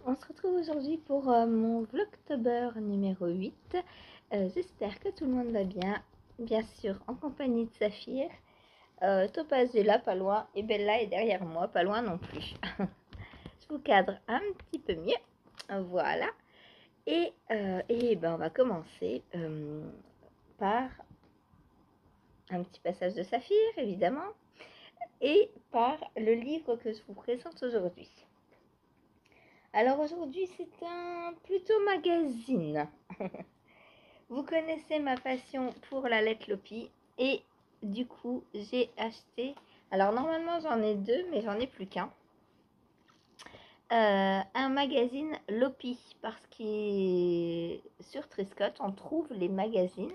On se retrouve aujourd'hui pour mon Vlogtober numéro 8. J'espère que tout le monde va bien. Bien sûr, en compagnie de Saphir. Topaz est là, pas loin. Et Bella est derrière moi, pas loin non plus. Je vous cadre un petit peu mieux. Voilà. Et ben, on va commencer par un petit passage de Saphir, évidemment. Et par le livre que je vous présente aujourd'hui. Alors aujourd'hui, c'est un plutôt magazine. Vous connaissez ma passion pour la lettre Lopi et du coup, j'ai acheté. Alors normalement, j'en ai deux, mais j'en ai plus qu'un. Un magazine Lopi parce que sur Triscott, on trouve les magazines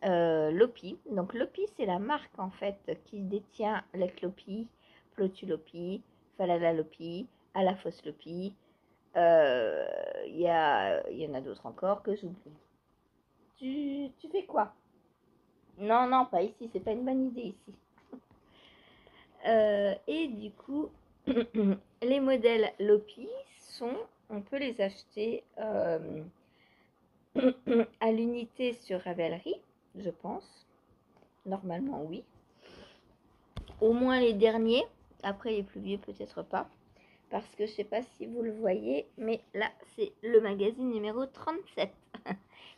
Lopi. Donc Lopi, c'est la marque en fait qui détient lettre Lopi, Plotu Lopi, Falala Lopi, Alafos Lopi. Il y en a d'autres encore que j'oublie. Tu fais quoi? Non, non, pas ici, c'est pas une bonne idée ici. Et du coup, les modèles Lopi on peut les acheter à l'unité sur Ravelry, je pense. Normalement, oui. Au moins les derniers. Après, les plus vieux, peut-être pas. Parce que je sais pas si vous le voyez, mais là, c'est le magazine numéro 37.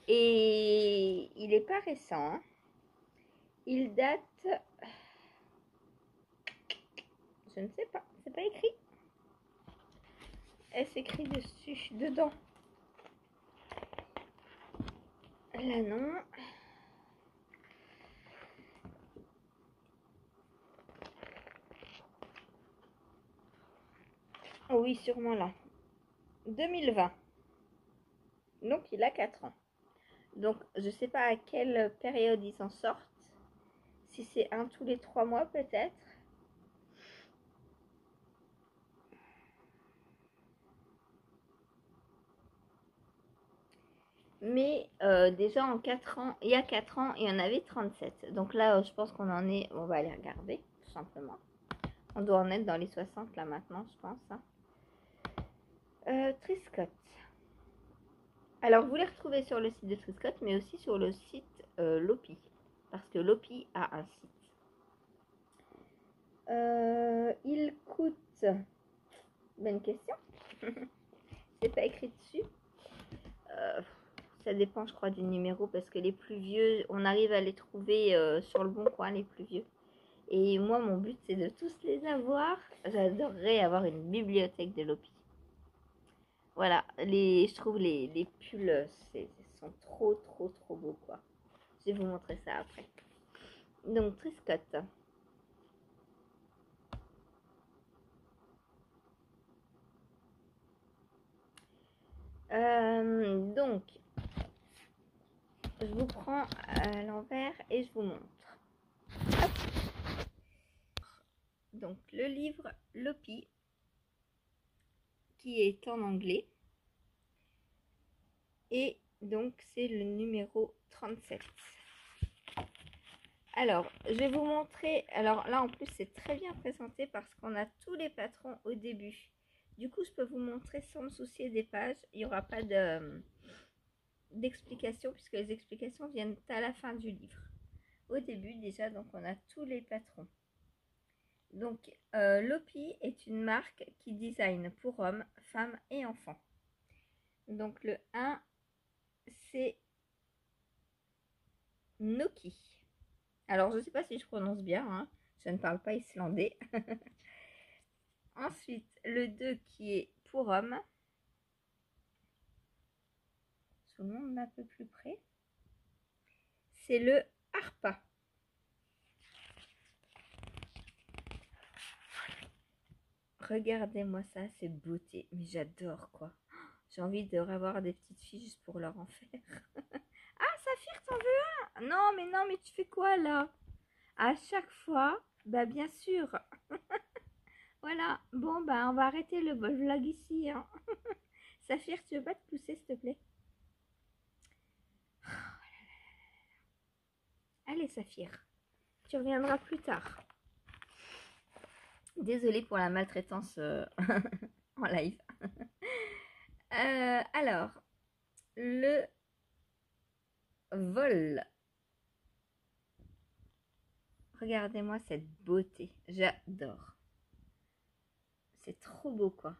Et il est pas récent. Hein. Il date... Je ne sais pas, c'est pas écrit. Est-ce écrit dessus, dedans? Là, non. Oh oui, sûrement là. 2020. Donc, il a 4 ans. Donc, je sais pas à quelle période ils s'en sortent. Si c'est un tous les 3 mois, peut-être. Mais déjà en 4 ans, il y a 4 ans, il y en avait 37. Donc là, je pense qu'on en est... On va aller regarder, tout simplement. On doit en être dans les 60 là maintenant, je pense. Hein. Triscott. Alors, vous les retrouvez sur le site de Triscott, mais aussi sur le site Lopi. Parce que Lopi a un site. Il coûte... Bonne question. C'est pas écrit dessus. Ça dépend, je crois, du numéro. Parce que les plus vieux, on arrive à les trouver sur le bon coin, les plus vieux. Et moi, mon but, c'est de tous les avoir. J'adorerais avoir une bibliothèque de Lopi. Voilà, je trouve les pulls sont trop beaux, quoi. Je vais vous montrer ça après. Donc, Triscott. Donc, je vous prends à l'envers et je vous montre. Hop. Donc, le livre Lopi, qui est en anglais. Et donc, c'est le numéro 37. Alors, je vais vous montrer. Alors là, en plus, c'est très bien présenté parce qu'on a tous les patrons au début. Du coup, je peux vous montrer sans me soucier des pages. Il n'y aura pas d'explications puisque les explications viennent à la fin du livre. Au début, déjà, donc on a tous les patrons. Donc, Lopi est une marque qui design pour hommes, femmes et enfants. Donc, le 1, c'est Noki. Alors, je ne sais pas si je prononce bien, hein. Je ne parle pas islandais. Ensuite, le 2 qui est pour hommes. Je vous montre un peu plus près. C'est le Harpa. Regardez-moi ça, c'est beauté. Mais j'adore, quoi. J'ai envie de revoir des petites filles juste pour leur en faire. Ah, Saphir, t'en veux un? Non, mais tu fais quoi, là? À chaque fois, bah bien sûr. Voilà, bon, bah on va arrêter le vlog ici. Hein. Saphir, tu veux pas te pousser, s'il te plaît? Allez, Saphir, tu reviendras plus tard. Désolée pour la maltraitance en live. Alors, le vol. Regardez-moi cette beauté. J'adore. C'est trop beau, quoi.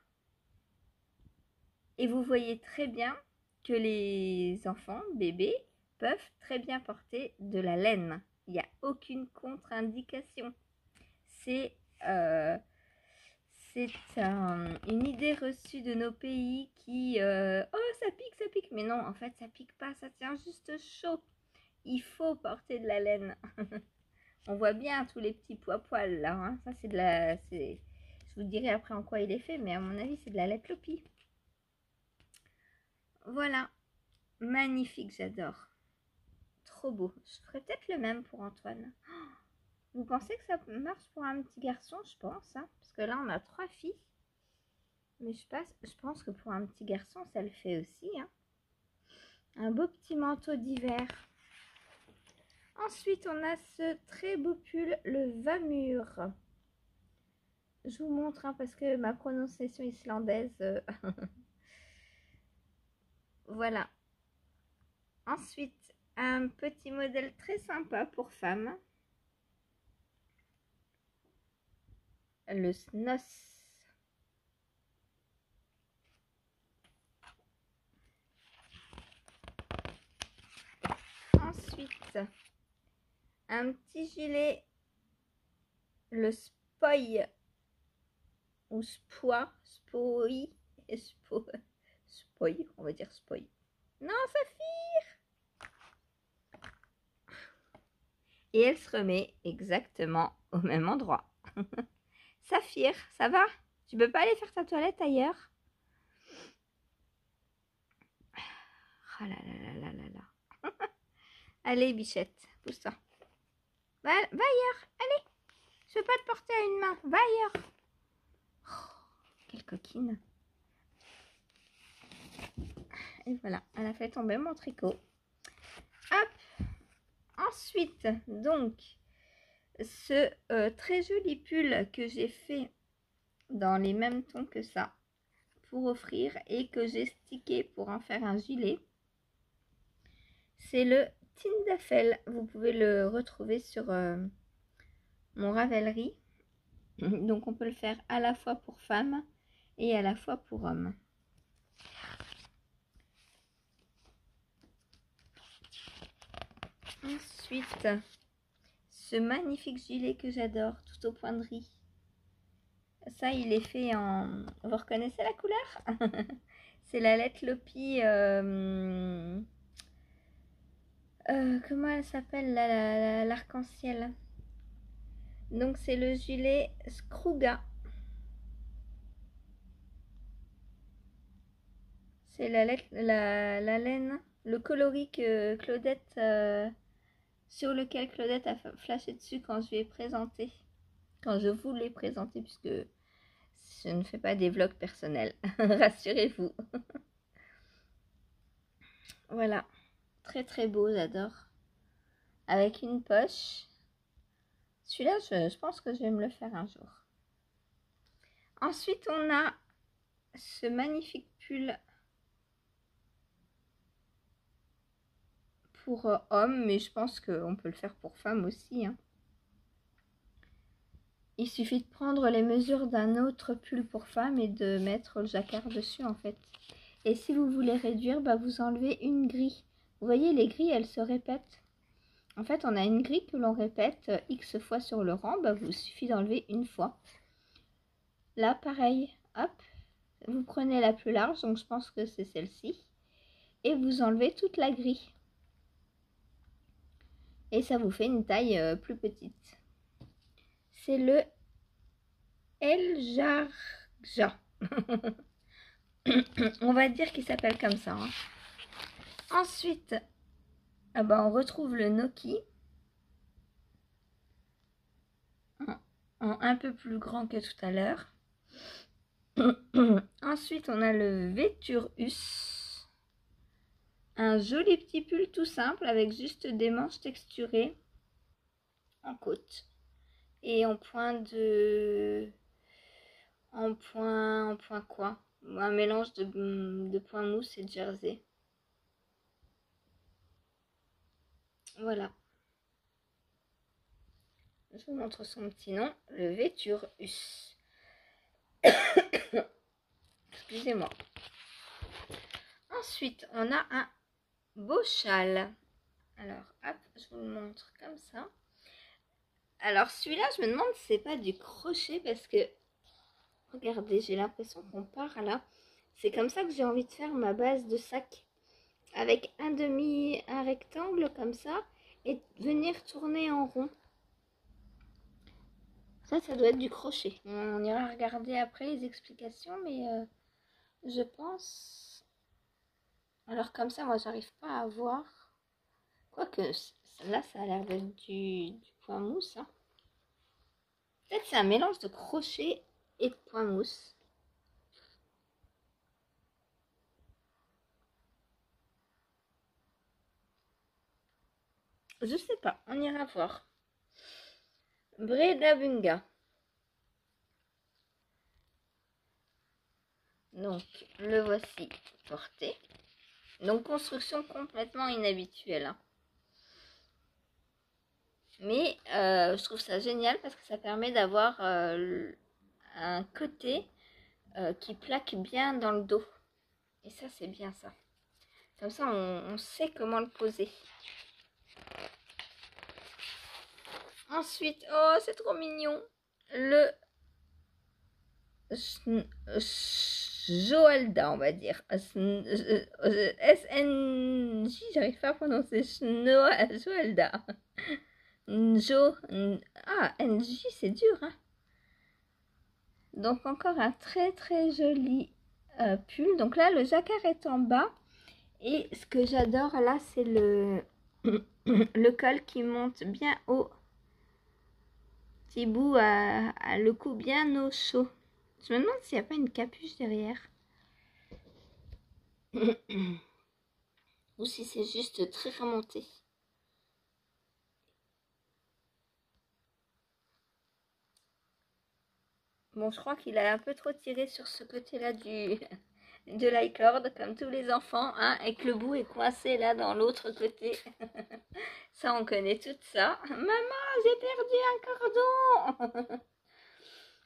Et vous voyez très bien que les enfants, bébés, peuvent très bien porter de la laine. Il n'y a aucune contre-indication. C'est une idée reçue de nos pays qui oh ça pique, mais non, en fait ça pique pas, ça tient juste chaud. Il faut porter de la laine. On voit bien tous les petits poils là, hein. Ça c'est de la, je vous dirai après en quoi il est fait, mais à mon avis c'est de la laine Lopi. Voilà, magnifique, j'adore, trop beau. Je ferai peut-être le même pour Antoine. Vous pensez que ça marche pour un petit garçon? Je pense, hein, parce que là on a 3 filles. Mais je pense que pour un petit garçon, ça le fait aussi, hein. Un beau petit manteau d'hiver. Ensuite, on a ce très beau pull, le Vamur. Je vous montre, hein, parce que ma prononciation islandaise... Voilà. Ensuite, un petit modèle très sympa pour femmes. Le Snoss. Ensuite, un petit gilet, le Spoy, ou Spoy, Spoy, on va dire Spoy. Non, Saphir! Et elle se remet exactement au même endroit. Saphir, ça va? Tu peux pas aller faire ta toilette ailleurs? Oh là là là là là là. Allez, bichette, pousse-toi. Va ailleurs, allez. Je veux pas te porter à une main, va ailleurs. Oh, quelle coquine. Et voilà, elle a fait tomber mon tricot. Hop. Ensuite, donc, ce très joli pull que j'ai fait dans les mêmes tons que ça pour offrir et que j'ai stické pour en faire un gilet. C'est le Tindafel. Vous pouvez le retrouver sur mon Ravelry. Donc on peut le faire à la fois pour femmes et à la fois pour hommes. Ensuite, ce magnifique gilet que j'adore, tout au point de riz. Ça, il est fait en... Vous reconnaissez la couleur? C'est la lettre Lopi... comment elle s'appelle, l'arc-en-ciel? Donc, c'est le gilet Skruga. C'est la laine, le coloris que Claudette... sur lequel Claudette a flashé dessus quand je lui ai présenté. Quand je vous l'ai présenté, puisque je ne fais pas des vlogs personnels. Rassurez-vous. Voilà. Très très beau, j'adore. Avec une poche. Celui-là, je pense que je vais me le faire un jour. Ensuite, on a ce magnifique pull pour homme, mais je pense qu'on peut le faire pour femme aussi, hein. Il suffit de prendre les mesures d'un autre pull pour femme et de mettre le jacquard dessus, en fait. Et si vous voulez réduire, bah, vous enlevez une grille. Vous voyez, les grilles, elles se répètent. En fait, on a une grille que l'on répète X fois sur le rang. Bah, vous suffit d'enlever une fois. Là, pareil. Hop. Vous prenez la plus large, donc je pense que c'est celle-ci. Et vous enlevez toute la grille. Et ça vous fait une taille plus petite. C'est le El Jarja. On va dire qu'il s'appelle comme ça, hein. Ensuite, ah bah, on retrouve le Noki. En un peu plus grand que tout à l'heure. Ensuite, on a le Véturus. Un joli petit pull tout simple avec juste des manches texturées en côte. Et en point de... En point quoi? un mélange de point mousse et de jersey. Voilà. Je vous montre son petit nom, le Véturus. Excusez-moi. Ensuite, on a un beau châle. Alors, hop, je vous le montre comme ça. Alors, celui-là, je me demande si c'est pas du crochet parce que, regardez, j'ai l'impression qu'on part là. C'est comme ça que j'ai envie de faire ma base de sac. Avec un rectangle comme ça et venir tourner en rond. Ça doit être du crochet. On ira regarder après les explications, mais je pense... Alors comme ça, moi, j'arrive pas à voir. Quoique, là, ça a l'air d'être du point mousse. Hein. Peut-être c'est un mélange de crochet et de point mousse. Je sais pas, on ira voir. Bredabunga. Donc, le voici porté. Donc, construction complètement inhabituelle. Hein. Mais je trouve ça génial parce que ça permet d'avoir un côté qui plaque bien dans le dos. Et ça, c'est bien ça. Comme ça, on sait comment le poser. Ensuite, oh, c'est trop mignon. Le Joalda, on va dire. SNJ, j'arrive pas à prononcer. Joalda. NJ, c'est dur, hein. Donc encore un très très joli pull. Donc là, le jacquard est en bas. Et ce que j'adore là, c'est le col qui monte bien haut. Petit bout à le cou bien au chaud. Je me demande s'il n'y a pas une capuche derrière. Ou si c'est juste très remonté. Bon, je crois qu'il a un peu trop tiré sur ce côté-là de l'icord, comme tous les enfants, hein, et que le bout est coincé là dans l'autre côté. Ça, on connaît tout ça. Maman, j'ai perdu un cordon.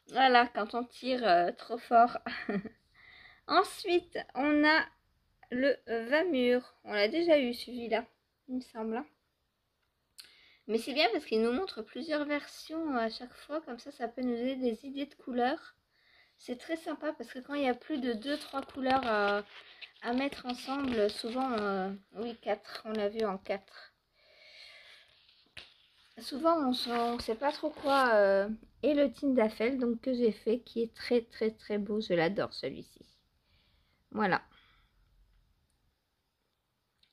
Voilà, quand on tire trop fort. Ensuite, on a le Vamur. On l'a déjà eu celui-là, il me semble. Hein. Mais c'est bien parce qu'il nous montre plusieurs versions à chaque fois. Comme ça peut nous donner des idées de couleurs. C'est très sympa parce que quand il y a plus de 2-3 couleurs à mettre ensemble, souvent, oui, 4, on l'a vu en 4. Souvent, on ne sait pas trop quoi est le Tindafel, donc que j'ai fait, qui est très très très beau. Je l'adore celui-ci. Voilà.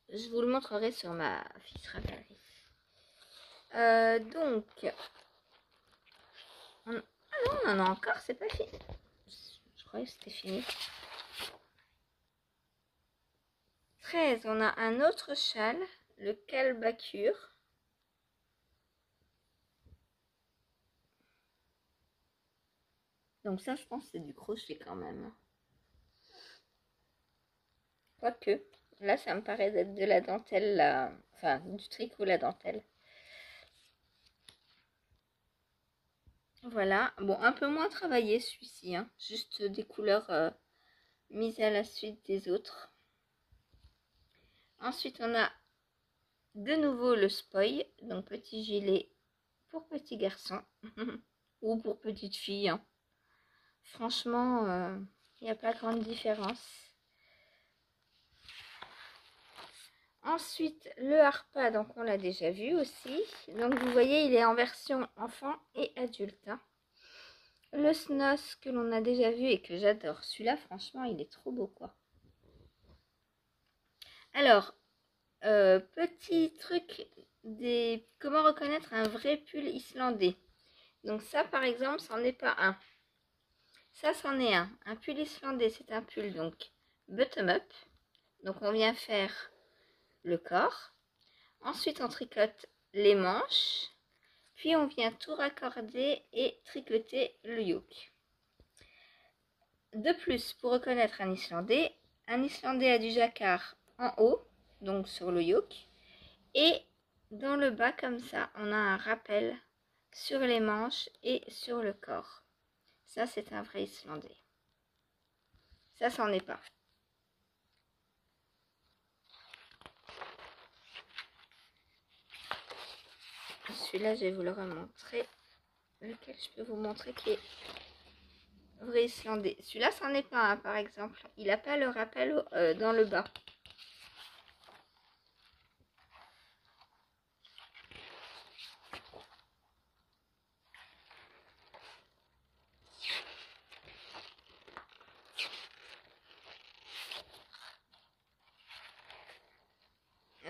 Je vous le montrerai sur ma fiche Ravelry. Donc, ah non, on en a encore, c'est pas fini. Je croyais que c'était fini. 13, on a un autre châle, le Calbacure. Donc ça, je pense que c'est du crochet quand même. Quoique, là, ça me paraît d'être de la dentelle, là. Enfin, du tricot, la dentelle. Voilà. Bon, un peu moins travaillé celui-ci. Hein. Juste des couleurs mises à la suite des autres. Ensuite, on a de nouveau le spoil. Donc, petit gilet pour petit garçon. Ou pour petite fille. Hein. Franchement, il n'y a pas grande différence. Ensuite, le harpa, donc on l'a déjà vu aussi. Donc vous voyez, il est en version enfant et adulte. Hein. Le snos que l'on a déjà vu et que j'adore. Celui-là, franchement, il est trop beau, quoi. Alors, petit truc comment reconnaître un vrai pull islandais. Donc ça, par exemple, c'en est pas un. Ça, c'en est un. Un pull islandais, c'est un pull, donc, bottom-up. Donc on vient faire le corps. Ensuite, on tricote les manches. Puis, on vient tout raccorder et tricoter le yoke. De plus, pour reconnaître un Islandais a du jacquard en haut, donc sur le yoke, et dans le bas comme ça, on a un rappel sur les manches et sur le corps. Ça, c'est un vrai Islandais. Ça, c'en est pas. Celui-là, je vais vous le remontrer. Lequel je peux vous montrer qui est vrai Islandais. Celui-là, c'en est pas un, par exemple. Il n'a pas le rappel dans le bas.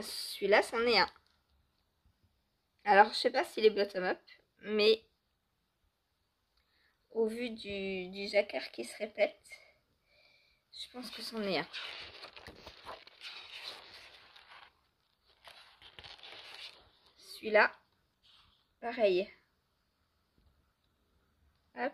Celui-là, c'en est un. Alors, je sais pas s'il est bottom-up, mais au vu du jacquard qui se répète, je pense que c'en est un. Celui-là, pareil. Hop,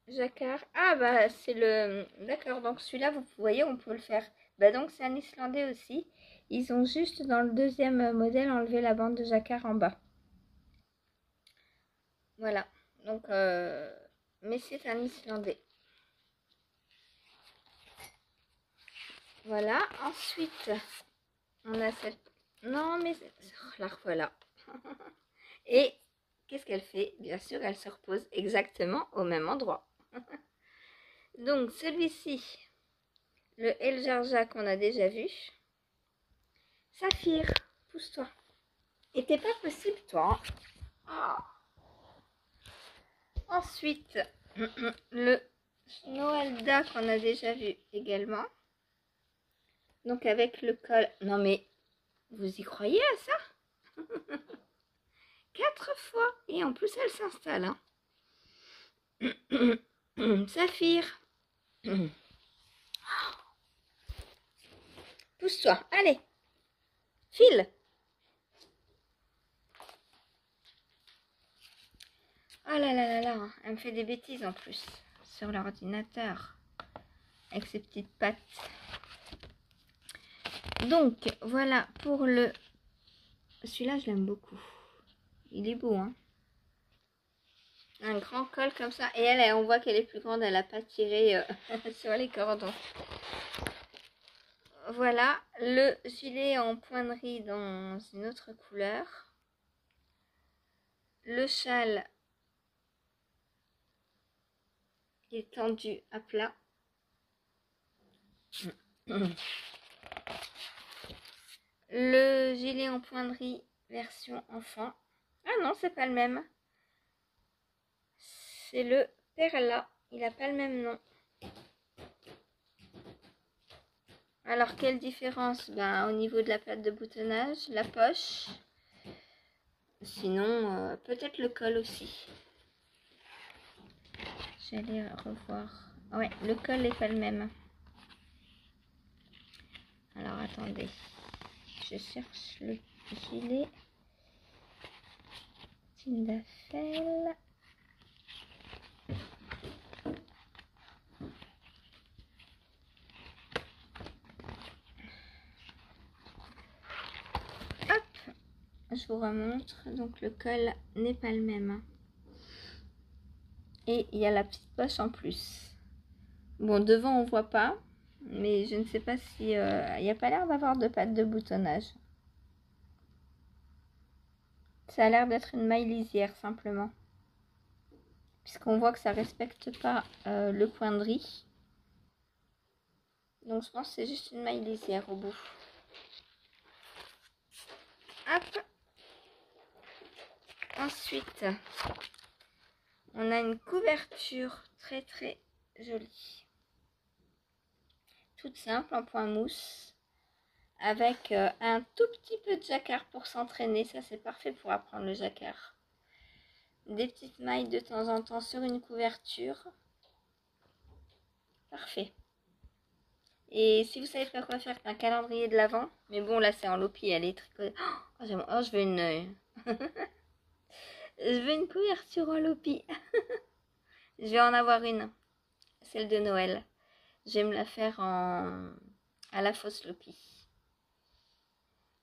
jacquard. Ah bah c'est le... D'accord, donc celui-là, vous voyez, on peut le faire. Bah donc c'est un Islandais aussi. Ils ont juste dans le deuxième modèle enlevé la bande de jacquard en bas. Voilà, donc mais c'est un Islandais. Voilà, ensuite on a cette... Non mais... Oh, la revoilà. Et qu'est-ce qu'elle fait? Bien sûr, elle se repose exactement au même endroit. Donc celui-ci, le El Jarja qu'on a déjà vu. Saphir, pousse-toi. Et t'es pas possible, toi. Hein. Oh. Ensuite, le Noelda qu'on a déjà vu également. Donc avec le col. Non mais, vous y croyez à ça? 4 fois. Et en plus, elle s'installe. Hein. Saphir. Pousse-toi. Allez. File. Oh là là là là. Elle me fait des bêtises en plus. Sur l'ordinateur. Avec ses petites pattes. Donc, voilà pour le... Celui-là, je l'aime beaucoup. Il est beau, hein. Un grand col comme ça. Et elle, on voit qu'elle est plus grande. Elle n'a pas tiré sur les cordons. Voilà. Le gilet en pointerie dans une autre couleur. Le châle est tendu à plat. Le gilet en pointerie version enfant. Ah non, c'est pas le même. C'est le Perla. Il n'a pas le même nom. Alors, quelle différence? Ben, au niveau de la plaque de boutonnage, la poche. Sinon, peut-être le col aussi. J'allais revoir. Ah ouais, le col n'est pas le même. Alors, attendez. Je cherche le gilet. Tindafel. Hop, je vous remontre. Donc, le col n'est pas le même. Et il y a la petite poche en plus. Bon, devant, on voit pas. Mais je ne sais pas si... il n'y a pas l'air d'avoir de patte de boutonnage. Ça a l'air d'être une maille lisière, simplement. Puisqu'on voit que ça respecte pas le point de riz. Donc, je pense que c'est juste une maille lisière au bout. Hop. Ensuite, on a une couverture très très jolie. Toute simple, en point mousse. Avec un tout petit peu de jacquard pour s'entraîner. Ça, c'est parfait pour apprendre le jacquard. Des petites mailles de temps en temps sur une couverture. Parfait. Et si vous savez pas quoi faire, un calendrier de l'Avent. Mais bon, là, c'est en lopi. Elle est tricotée. Oh, je veux une... je veux une couverture en lopi. Je vais en avoir une. Celle de Noël. Je vais me la faire à la fausse Lopi.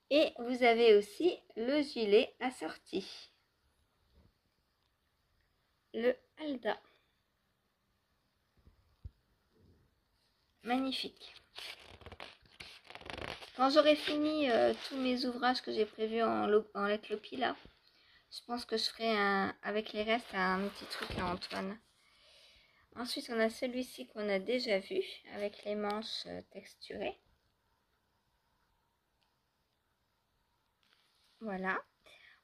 Et vous avez aussi le gilet assorti. Le Alda. Magnifique. Quand j'aurai fini tous mes ouvrages que j'ai prévus en lettres Lopi là, je pense que je ferai avec les restes un petit truc à Antoine. Ensuite, on a celui-ci qu'on a déjà vu avec les manches texturées. Voilà.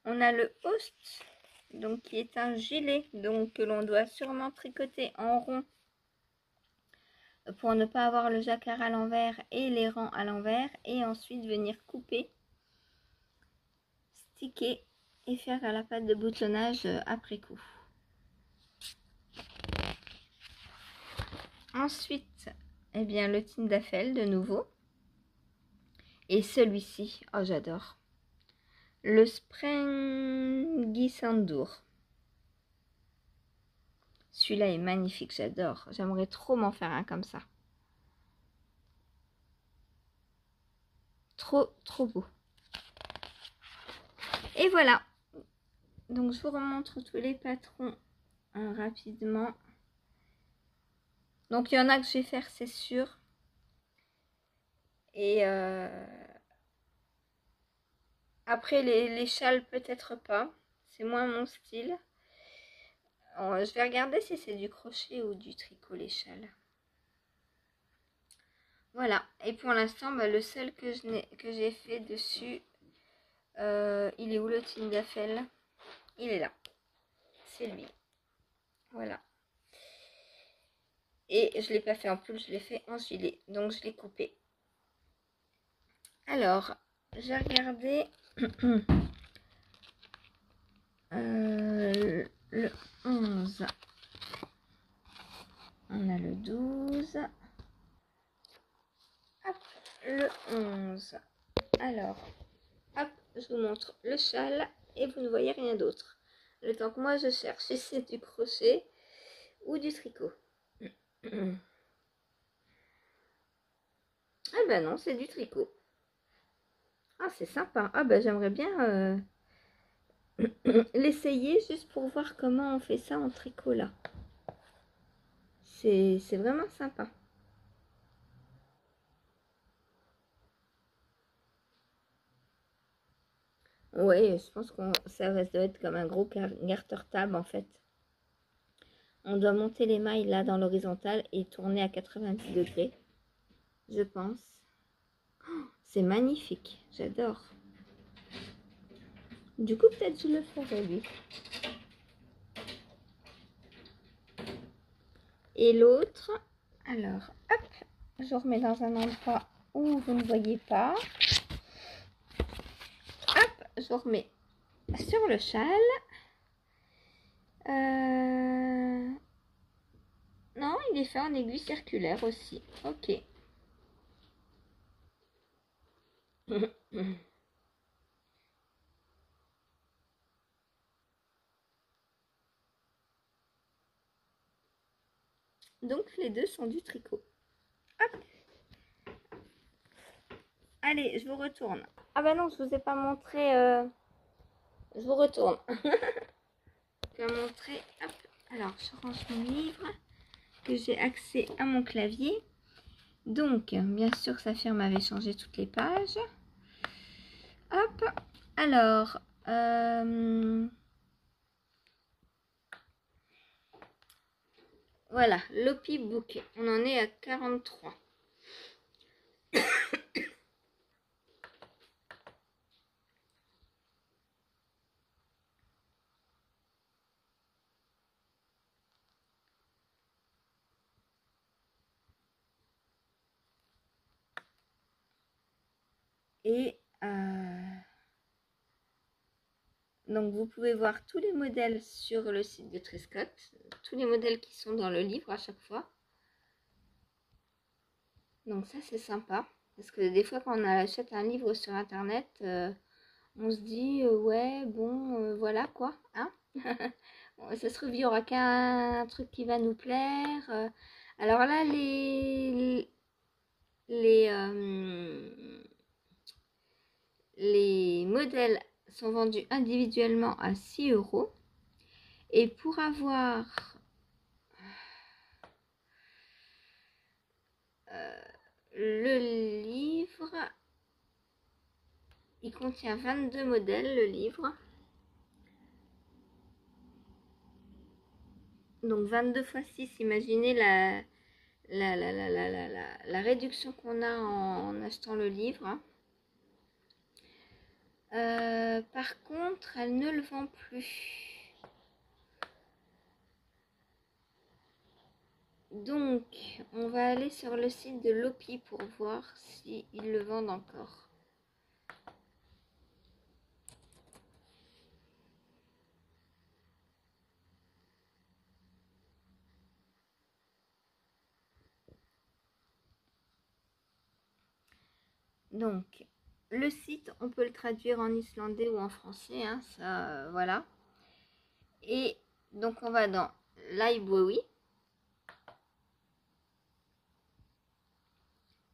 On a le host, donc qui est un gilet donc que l'on doit sûrement tricoter en rond pour ne pas avoir le jacquard à l'envers et les rangs à l'envers, et ensuite venir couper, sticker et faire à la pâte de boutonnage après coup. Ensuite, eh bien, le Tindafel de nouveau. Et celui-ci, oh j'adore. Le Sprengisandur. Celui-là est magnifique, j'adore. J'aimerais trop m'en faire un comme ça. Trop, trop beau. Et voilà. Donc, je vous remontre tous les patrons rapidement. Donc, il y en a que je vais faire, c'est sûr. Et après, les châles, peut-être pas. C'est moins mon style. Je vais regarder si c'est du crochet ou du tricot, les châles. Voilà. Et pour l'instant, le seul que j'ai fait dessus, il est où le Tindafel? Il est là. C'est lui. Voilà. Et je ne l'ai pas fait en pull, je l'ai fait en gilet. Donc, je l'ai coupé. Alors, j'ai regardé le 11. On a le 12. Hop, le 11. Alors, hop, je vous montre le châle et vous ne voyez rien d'autre. Le temps que moi je cherche si c'est du crochet ou du tricot. Ah ben non, c'est du tricot. Ah, c'est sympa. Ah ben j'aimerais bien l'essayer juste pour voir comment on fait ça en tricot là. C'est vraiment sympa. Ouais, je pense que ça doit être comme un gros garter-table en fait. On doit monter les mailles là dans l'horizontale et tourner à 90 degrés, je pense. Oh, c'est magnifique, j'adore. Du coup, peut-être je le ferai lui. Et l'autre, alors, hop, je remets dans un endroit où vous ne voyez pas. Hop, je remets sur le châle. Non, il est fait en aiguille circulaire aussi. Ok. Donc les deux sont du tricot. Hop. Allez, je vous retourne. Ah bah non, je vous ai pas montré. Je vous retourne. Je vais montrer. Hop. Alors, je range mon livre que j'ai accès à mon clavier. Donc, bien sûr, Saphir m'avait changé toutes les pages. Hop. Alors, voilà, Lopi Book. On en est à 43. Et donc, vous pouvez voir tous les modèles sur le site de Trescott. Tous les modèles qui sont dans le livre à chaque fois. Donc ça, c'est sympa. Parce que des fois, quand on achète un livre sur Internet, on se dit, ouais, bon, voilà quoi. Hein. Ça se trouve, il n'y aura qu'un truc qui va nous plaire. Alors là, les modèles sont vendus individuellement à 6 euros. Et pour avoir le livre, il contient 22 modèles, le livre. Donc 22 fois 6, imaginez la réduction qu'on a en achetant le livre. Par contre, elle ne le vend plus. Donc, on va aller sur le site de Lopi pour voir s'ils le vendent encore. Donc, le site, on peut le traduire en islandais ou en français, hein, ça, voilà. Et donc, on va dans Library.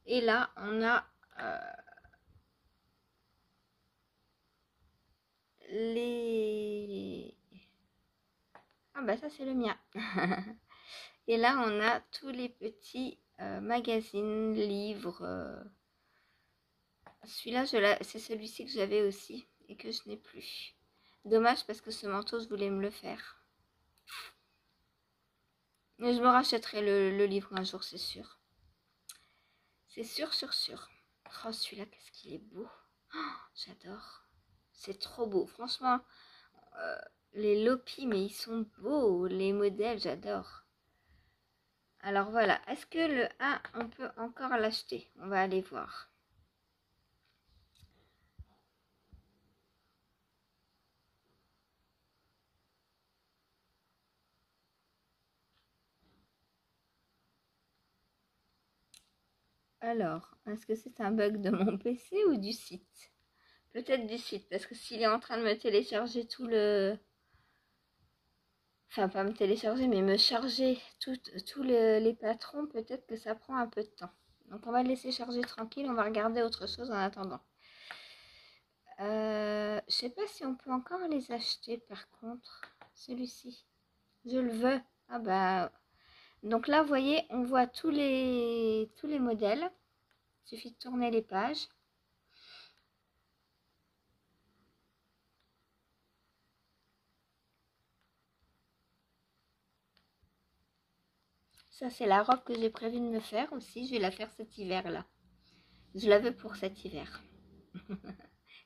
Et là, on a les... Ah bah ça, c'est le mien. Et là, on a tous les petits magazines, livres. Celui-là, c'est celui-ci que j'avais aussi et que je n'ai plus. Dommage parce que ce manteau, je voulais me le faire. Mais je me rachèterai le livre un jour, c'est sûr. C'est sûr, sûr, sûr. Oh, celui-là, qu'est-ce qu'il est beau. Oh, j'adore. C'est trop beau. Franchement, les Lopi, mais ils sont beaux. Les modèles, j'adore. Alors voilà. Est-ce que le 1, on peut encore l'acheter? On va aller voir. Alors, est-ce que c'est un bug de mon PC ou du site? Peut-être du site, parce que s'il est en train de me télécharger tout le... Enfin, pas me télécharger, mais me charger tous les patrons, peut-être que ça prend un peu de temps. Donc on va le laisser charger tranquille, on va regarder autre chose en attendant. Je sais pas si on peut encore les acheter par contre, celui-ci. Je le veux. Ah bah... Donc là, vous voyez, on voit tous les modèles. Il suffit de tourner les pages. Ça, c'est la robe que j'ai prévu de me faire aussi. Je vais la faire cet hiver-là. Je la veux pour cet hiver.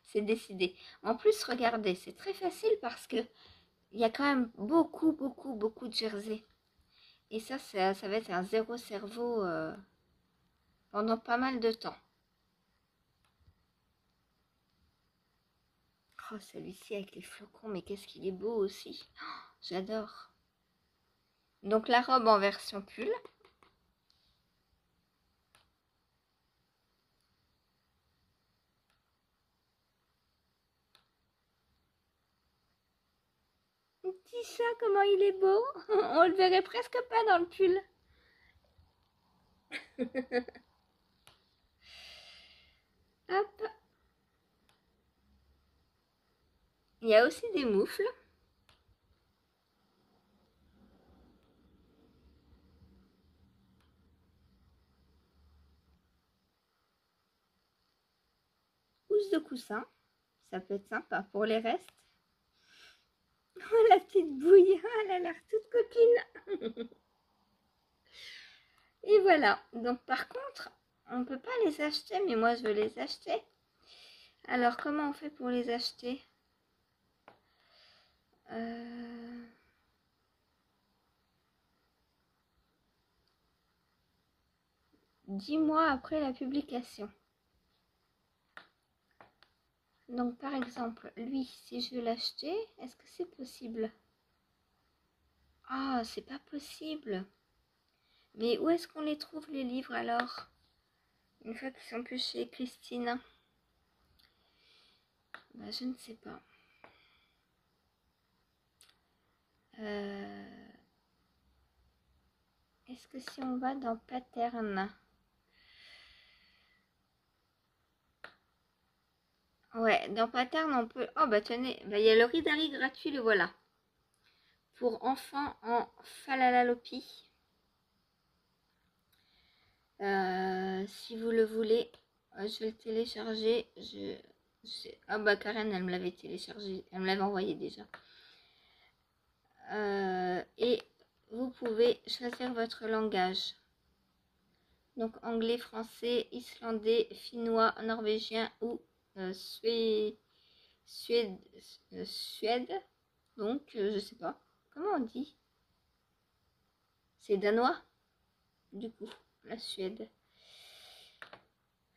C'est décidé. En plus, regardez, c'est très facile parce que il y a quand même beaucoup, beaucoup, beaucoup de jersey. Et ça va être un zéro cerveau pendant pas mal de temps. Oh, celui-ci avec les flocons, mais qu'est-ce qu'il est beau aussi. Oh, j'adore. Donc la robe en version pull. Petit chat, comment il est beau. On le verrait presque pas dans le pull. Hop. Il y a aussi des moufles. Housse de coussin. Ça peut être sympa pour les restes. Oh, la petite bouille. Oh, elle a l'air toute copine. Et voilà. Donc par contre, on ne peut pas les acheter, mais moi je veux les acheter. Alors comment on fait pour les acheter? 10 mois après la publication. Donc par exemple, lui, si je veux l'acheter, est-ce que c'est possible? Ah, c'est pas possible. Mais où est-ce qu'on les trouve les livres alors? Une fois qu'ils sont plus chez Christine. Bah, je ne sais pas. Est-ce que si on va dans Pattern, ouais, dans Pattern, on peut... Oh, bah tenez, bah, il y a le Ridari gratuit, le voilà. Pour enfants en Falalalopi. Si vous le voulez, je vais le télécharger. Ah bah Karen, elle me l'avait téléchargé. Elle me l'avait envoyé déjà. Et vous pouvez choisir votre langage. Donc anglais, français, islandais, finnois, norvégien ou Suède. Donc je sais pas. Comment on dit? C'est danois, du coup, la Suède.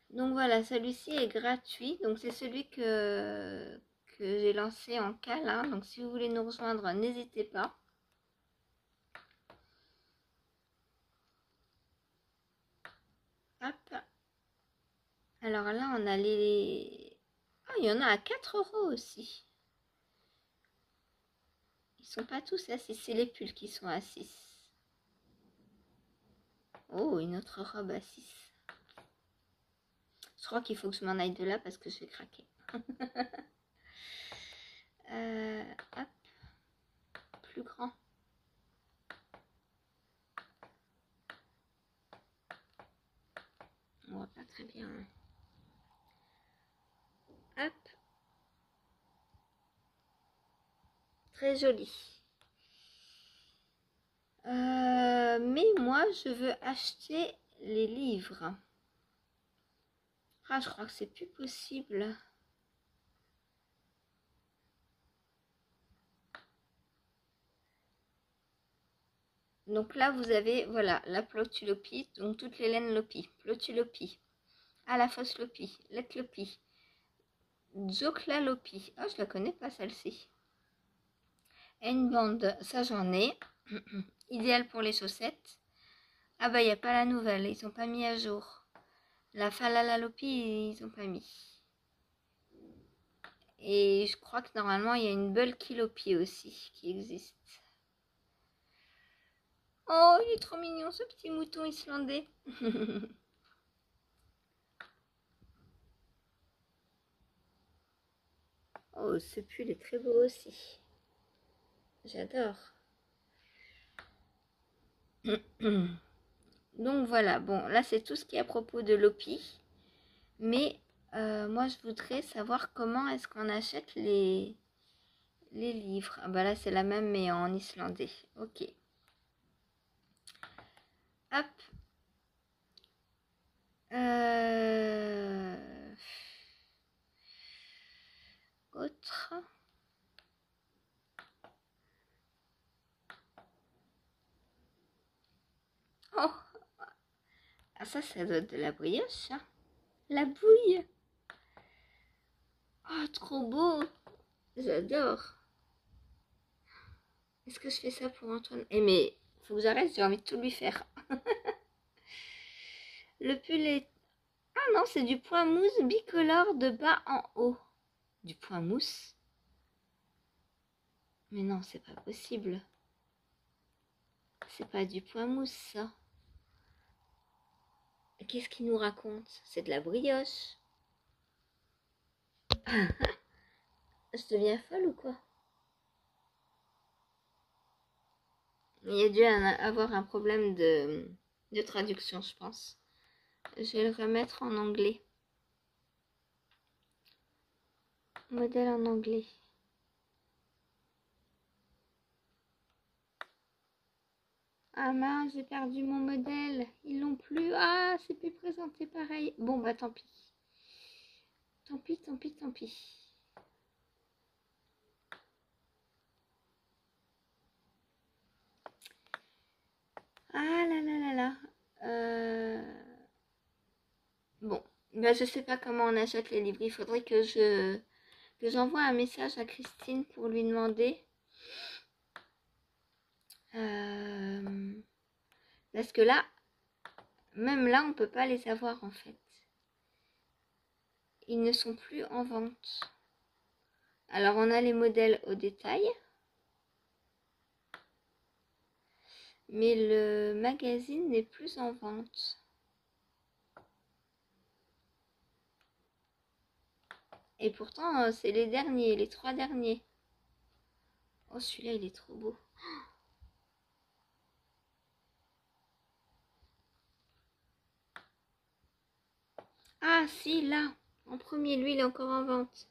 Donc voilà, celui-ci est gratuit. Donc c'est celui que j'ai lancé en câlin. Donc si vous voulez nous rejoindre, n'hésitez pas. Hop. Alors là, on a les... Ah, il y en a à 4 € aussi. Ils sont pas tous à 6, c'est les pulls qui sont à 6. Oh, une autre robe à 6. Je crois qu'il faut que je m'en aille de là parce que je vais craquer. Hop. Plus grand. On voit pas très bien. Hop. Très joli. Mais moi, je veux acheter les livres. Ah, je crois que c'est plus possible. Donc là, vous avez, voilà, la Plotulopie, donc toutes les laines Lopi. Plotulopie, Alaphos-Lopi, Letlopi, Zoclalopie. Oh, je la connais pas celle-ci. N-Band, ça j'en ai. Idéal pour les chaussettes. Ah bah, il n'y a pas la nouvelle, ils ont pas mis à jour. La Falalalopi, ils ont pas mis. Et je crois que normalement, il y a une Bulkylopie aussi qui existe. Oh, il est trop mignon, ce petit mouton islandais. Oh, ce pull est très beau aussi. J'adore. Donc voilà, bon, là c'est tout ce qui est à propos de Lopi. Mais moi je voudrais savoir comment est-ce qu'on achète les livres. Ah bah là c'est la même mais en islandais. Ok. Hop. Autre. Oh, ah, ça doit être de la brioche, hein. La bouille. Oh, trop beau. J'adore. Est-ce que je fais ça pour Antoine? Eh mais, faut que j'arrête, j'ai envie de tout lui faire. Le pull est... Ah non, c'est du point mousse bicolore de bas en haut. Du point mousse? Mais non, c'est pas possible. C'est pas du point mousse, ça. Qu'est-ce qu'il nous raconte? C'est de la brioche. Je deviens folle ou quoi? Il y a dû avoir un problème de traduction, je pense. Je vais le remettre en anglais. Modèle en anglais. Ah mince, j'ai perdu mon modèle. Ils l'ont plus. Ah, c'est plus présenté pareil. Bon, bah tant pis. Tant pis, tant pis, tant pis. Ah là là là là. Bon, bah je sais pas comment on achète les livres. Il faudrait que j'envoie un message à Christine pour lui demander. Parce que là, même là, on peut pas les avoir en fait. Ils ne sont plus en vente. Alors on a les modèles au détail. Mais le magazine n'est plus en vente. Et pourtant, c'est les derniers, les 3 derniers. Oh, celui-là, il est trop beau. Ah, si, là. En premier, lui, il est encore en vente.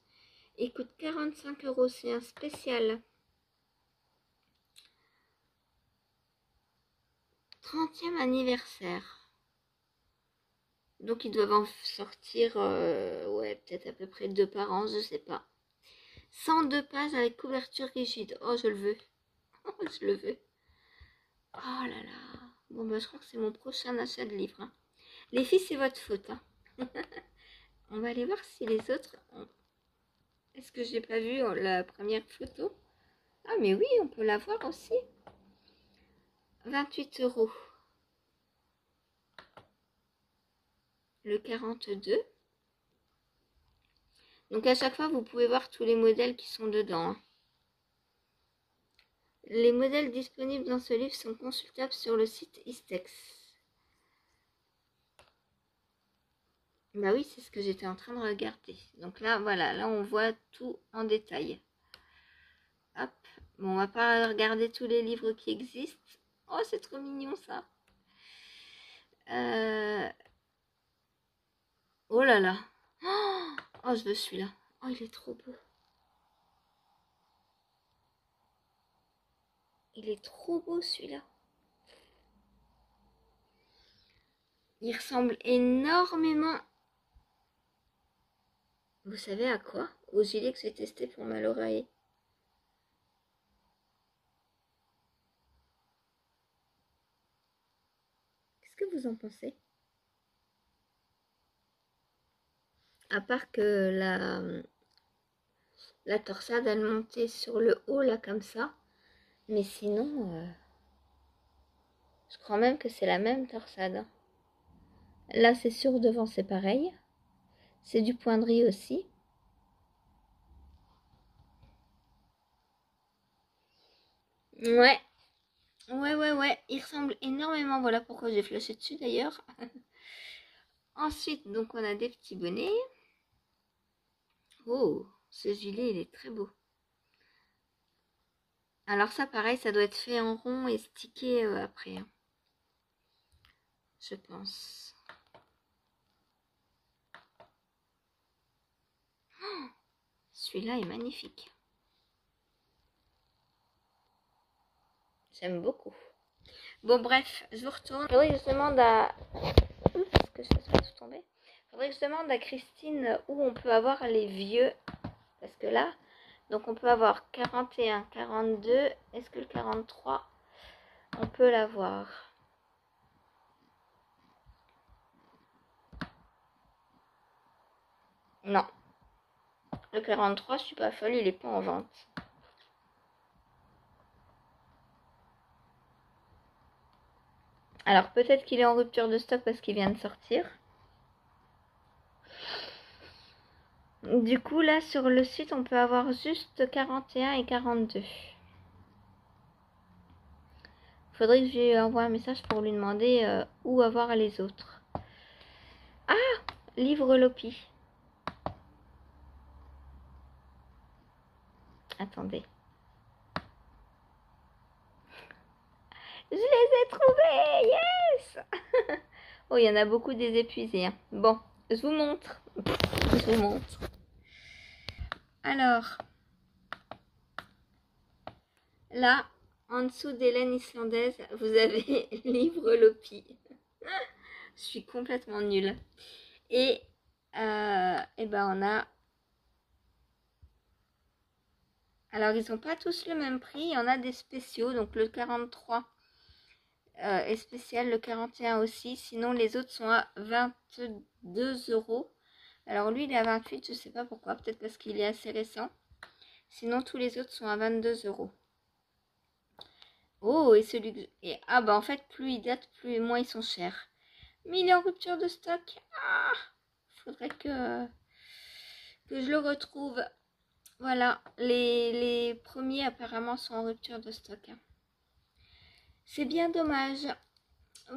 Il coûte 45 euros. C'est un spécial. 30e anniversaire. Donc, ils doivent en sortir, ouais, peut-être à peu près 2 par an, je sais pas. 102 pages avec couverture rigide. Oh, je le veux. Oh, je le veux. Oh là là. Bon, bah, je crois que c'est mon prochain achat de livre. Hein. Les filles, c'est votre faute. Hein. On va aller voir si les autres... Est-ce que j'ai pas vu la première photo? Ah, mais oui, on peut la voir aussi. 28 euros. Le 42. Donc, à chaque fois, vous pouvez voir tous les modèles qui sont dedans. Hein. Les modèles disponibles dans ce livre sont consultables sur le site Istex. Bah oui, c'est ce que j'étais en train de regarder. Donc là, voilà, là on voit tout en détail. Hop. Bon, on va pas regarder tous les livres qui existent. Oh, c'est trop mignon ça. Oh là là. Oh, je veux celui-là. Oh, il est trop beau. Il est trop beau celui-là. Il ressemble énormément. Vous savez à quoi? Au gilet que j'ai testé pour mal oreille. Qu'est-ce que vous en pensez? À part que la torsade, elle montait sur le haut, là, comme ça. Mais sinon, je crois même que c'est la même torsade. Hein. Là, c'est sûr, devant, c'est pareil. C'est du point de riz aussi. Ouais. Ouais. Il ressemble énormément. Voilà pourquoi j'ai flashé dessus, d'ailleurs. Ensuite, donc, on a des petits bonnets. Oh, ce gilet, il est très beau. Alors ça, pareil, ça doit être fait en rond et stické après. Hein. Je pense. Oh, celui-là est magnifique. J'aime beaucoup. Bon, bref, je vous retourne. Faudrait que je demande à... Oups, que je fasse pas tout tomber. Faudrait que je demande à Christine où on peut avoir les vieux. Parce que là, donc on peut avoir 41, 42. Est-ce que le 43, on peut l'avoir? Non. Le 43, je suis pas folle, il est pas en vente. Alors peut-être qu'il est en rupture de stock parce qu'il vient de sortir. Du coup, là, sur le site, on peut avoir juste 41 et 42. Faudrait que je lui envoie un message pour lui demander où avoir les autres. Ah, livre Lopi. Attendez. Je les ai trouvés, yes. Oh, il y en a beaucoup des épuisés. Hein. Bon, je vous montre. Je vous montre. Alors, là, en dessous des laines islandaises, vous avez livre Lopi. Je suis complètement nulle. Et ben on a... Alors, ils n'ont pas tous le même prix. Il y en a des spéciaux. Donc, le 43 est spécial. Le 41 aussi. Sinon, les autres sont à 22 euros. Alors, lui, il est à 28. Je ne sais pas pourquoi. Peut-être parce qu'il est assez récent. Sinon, tous les autres sont à 22 euros. Oh, et celui que... Et, ah, bah en fait, plus il date, moins ils sont chers. Mais il est en rupture de stock. Ah, faudrait que je le retrouve. Voilà, les premiers apparemment sont en rupture de stock. Hein. C'est bien dommage.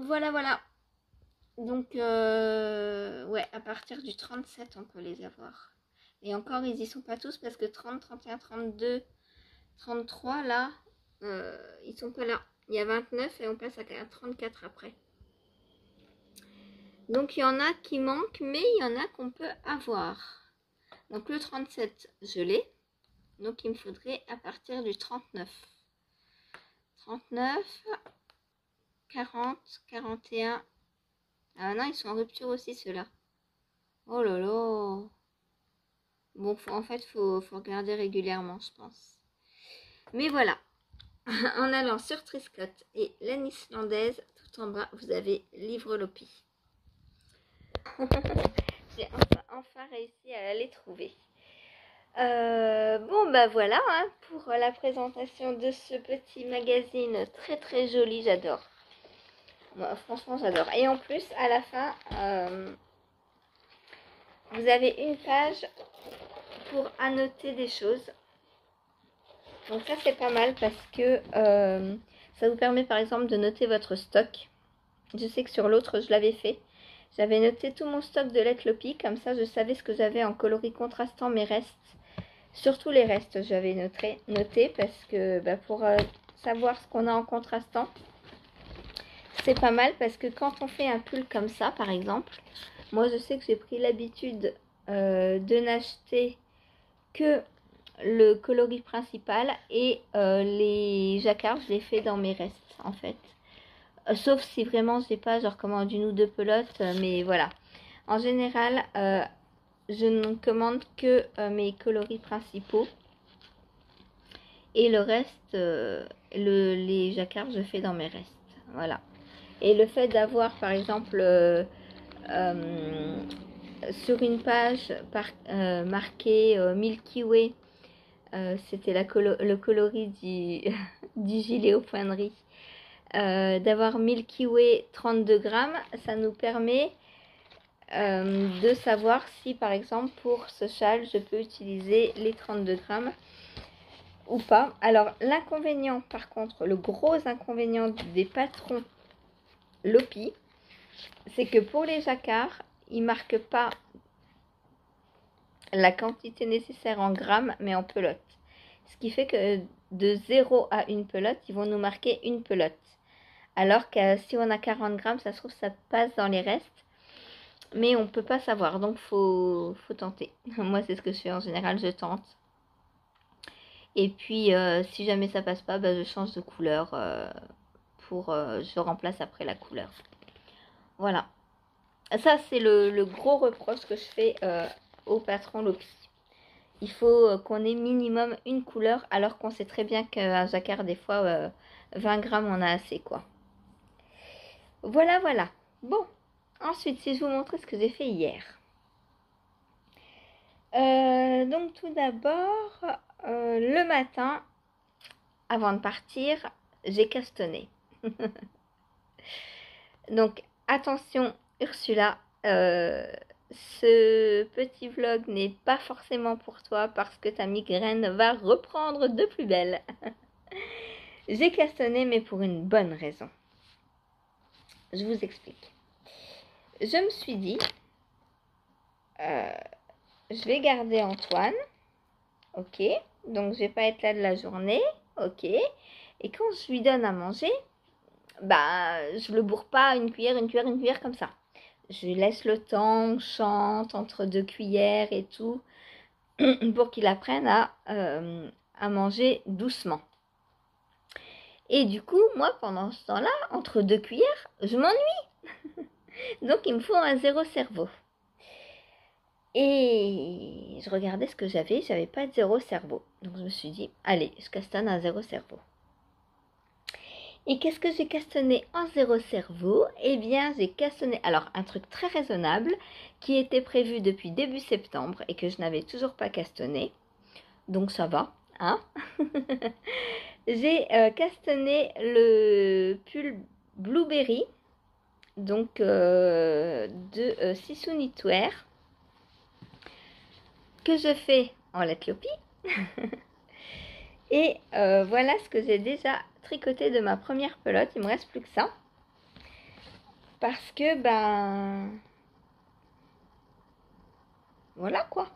Voilà, voilà. Donc, ouais, à partir du 37, on peut les avoir. Et encore, ils y sont pas tous parce que 30, 31, 32, 33, là, ils sont pas là. Il y a 29 et on passe à 34 après. Donc, il y en a qui manquent, mais il y en a qu'on peut avoir. Donc, le 37, je l'ai. Donc, il me faudrait à partir du 39. 39, 40, 41. Ah non, ils sont en rupture aussi, ceux-là. Oh là là. Bon, en fait, faut regarder régulièrement, je pense. Mais voilà. En allant sur Triscott et laine islandaise, tout en bas, vous avez livre Lopi. J'ai enfin réussi à les trouver. Bon, bah voilà, hein, pour la présentation de ce petit magazine très très joli, j'adore. Moi, franchement, j'adore. Et en plus, à la fin, vous avez une page pour annoter des choses. Donc ça, c'est pas mal parce que ça vous permet par exemple de noter votre stock. Je sais que sur l'autre, je l'avais fait. J'avais noté tout mon stock de lait Lopi, comme ça je savais ce que j'avais en coloris contrastant, mes restes. Surtout les restes, j'avais noté parce que pour savoir ce qu'on a en contrastant, c'est pas mal parce que quand on fait un pull comme ça, par exemple, moi je sais que j'ai pris l'habitude de n'acheter que le coloris principal et les jacquards, je les fais dans mes restes en fait. Sauf si vraiment j'ai pas genre commande une ou deux pelotes, mais voilà. En général, je ne commande que mes coloris principaux. Et le reste, les jacquards, je fais dans mes restes. Voilà. Et le fait d'avoir, par exemple, sur une page marqué Milky Way, c'était le coloris du, du gilet au point de riz. D'avoir Milky Way 32 grammes, ça nous permet de savoir si par exemple pour ce châle je peux utiliser les 32 grammes ou pas. Alors l'inconvénient par contre, le gros inconvénient des patrons Lopi, c'est que pour les jacquards, ils ne marquent pas la quantité nécessaire en grammes mais en pelote. Ce qui fait que de 0 à une pelote, ils vont nous marquer une pelote. Alors que si on a 40 grammes, ça se trouve, ça passe dans les restes. Mais on ne peut pas savoir, donc faut tenter. Moi, c'est ce que je fais en général, je tente. Et puis, si jamais ça passe pas, je change de couleur je remplace après la couleur. Voilà. Ça, c'est le gros reproche que je fais au patron Lopi. Il faut qu'on ait minimum une couleur, alors qu'on sait très bien qu'un jacquard, des fois, 20 grammes, on a assez, quoi. Voilà, voilà. Bon, ensuite, si je vous montre ce que j'ai fait hier. Donc, tout d'abord, le matin, avant de partir, j'ai castanné. Donc, attention, Ursula, ce petit vlog n'est pas forcément pour toi parce que ta migraine va reprendre de plus belle. J'ai castanné, mais pour une bonne raison. Je vous explique. Je me suis dit, je vais garder Antoine, ok, donc je vais pas être là de la journée, ok, et quand je lui donne à manger, je le bourre pas une cuillère comme ça. Je lui laisse le temps, on chante entre deux cuillères et tout, pour qu'il apprenne à manger doucement. Et du coup, moi, pendant ce temps-là, entre deux cuillères, je m'ennuie. Donc, il me faut un zéro cerveau. Et je regardais ce que j'avais pas de zéro cerveau. Donc, je me suis dit, allez, je castanne un zéro cerveau. Et qu'est-ce que j'ai castanné en zéro cerveau? Eh bien, j'ai castanné, alors, un truc très raisonnable qui était prévu depuis début septembre et que je n'avais toujours pas castanné. Donc, ça va, hein? J'ai castanné le pull Blueberry, donc de Sissou Knitwear, que je fais en lait Lopi. Et voilà ce que j'ai déjà tricoté de ma première pelote. Il me reste plus que ça. Parce que, ben... Voilà quoi.